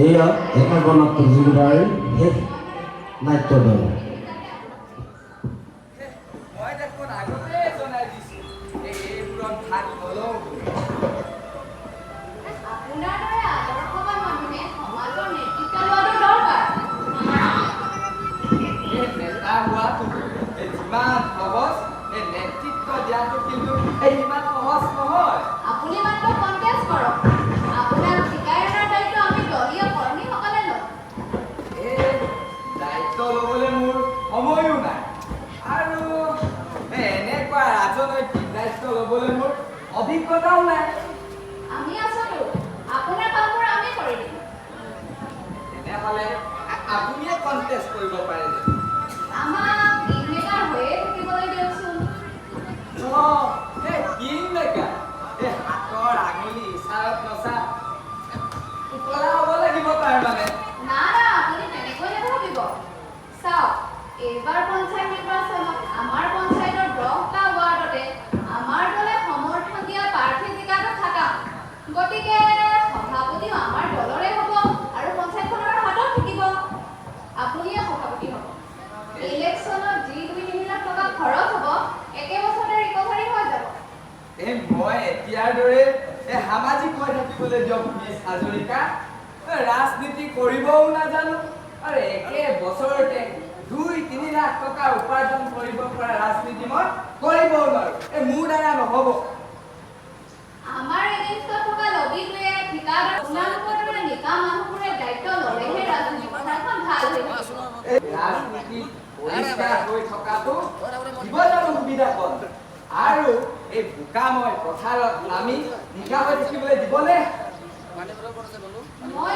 এয়া একাগ্ৰনাথ প্ৰতিযোগিতাৰ শেষ নাট্যদল। মই দেখোন আগতে জনাই দিছো এইবোৰত ভাগ নলওঁ। আপোনাৰ দৰে আদৰ্শৱান মানুহে সমাজৰ নেতৃত্ব লোৱাটো দৰকাৰ। এই নেতা হোৱাটো যিমান সহজ, এই নেতৃত্ব দিয়াটো কিন্তু ইমান সহজ নহয়। আপুনি মাত্ৰ কণ্টেষ্ট কৰক। আপোনাক শিকাই অনাৰ দায়িত্ব আমি দলীয় কৰ্মীসকলে ল'ম। এই দায়িত্ব ল'বলৈ মোৰ সময়ো নাই, আৰু এনেকুৱা ৰাজনৈতিক দায়িত্ব ল'বলৈ মোৰ অভিজ্ঞতাও নাই। আমি আছোতো, আপোনাৰ কামবোৰ আমি কৰি দিম। তেনেহ'লে আপুনিয়ে কণ্টেষ্ট কৰিব পাৰে। আমাক কিংমেকাৰ হৈয়ে থাকিবলৈ দিয়কচোন। এই কিংমেকাৰ, এই হাতৰ আঙুলি ইচাৰত নচা উতলা হ'ব লাগিব তাৰমানে। না না, আপুনি তেনেকৈ নাভাবিব। চাওক, এইবাৰ পঞ্চায়ত নিৰ্বাচনত আমাৰ পঞ্চায়তৰ 10টা ৱাৰ্ডতে আমাৰ দলে সমৰ্থন দিয়া প্ৰাৰ্থী জিকাটো থাকা। গতিকে সভাপতিও আমাৰ দলৰে হ'ব আৰু পঞ্চায়তখনৰ হাতত থাকিব। আপুনিয়ে সভাপতি হ'ব। ইলেকশ্যনত যি 2-3 লাখ টকা খৰচ হ'ব, একে বছৰতে ৰিকভাৰী হৈ যাব। মই এতিয়াৰ দৰে সামাজিক হৈ থাকিবলৈ দিয়ক মিছ হাজৰিকা। ৰাজনীতি কৰিবও নাজানো, আৰু একে বছৰতে 2-3 লাখ টকা উপাৰ্জন কৰিব পৰা ৰাজনীতি মই কৰিবও নোৱাৰো। মোৰ দ্বাৰা নহ'ব। আমাৰ এগেইনষ্টত থকা লবিটোৱে ঠিকাদাৰ আপোনালোকৰ দৰে নিকা মানুহবোৰে দায়িত্ব ল'লেহে ৰাজনীতি পথাৰখন ভাল হৈ থাকিব। ৰাজনীতি পৰিষ্কাৰ হৈ থকাটো দিব জানো সুবিধা কম, আৰু এই বোকাময় পথাৰত নামি নিকা হৈ থাকিবলৈ দিবনে? মই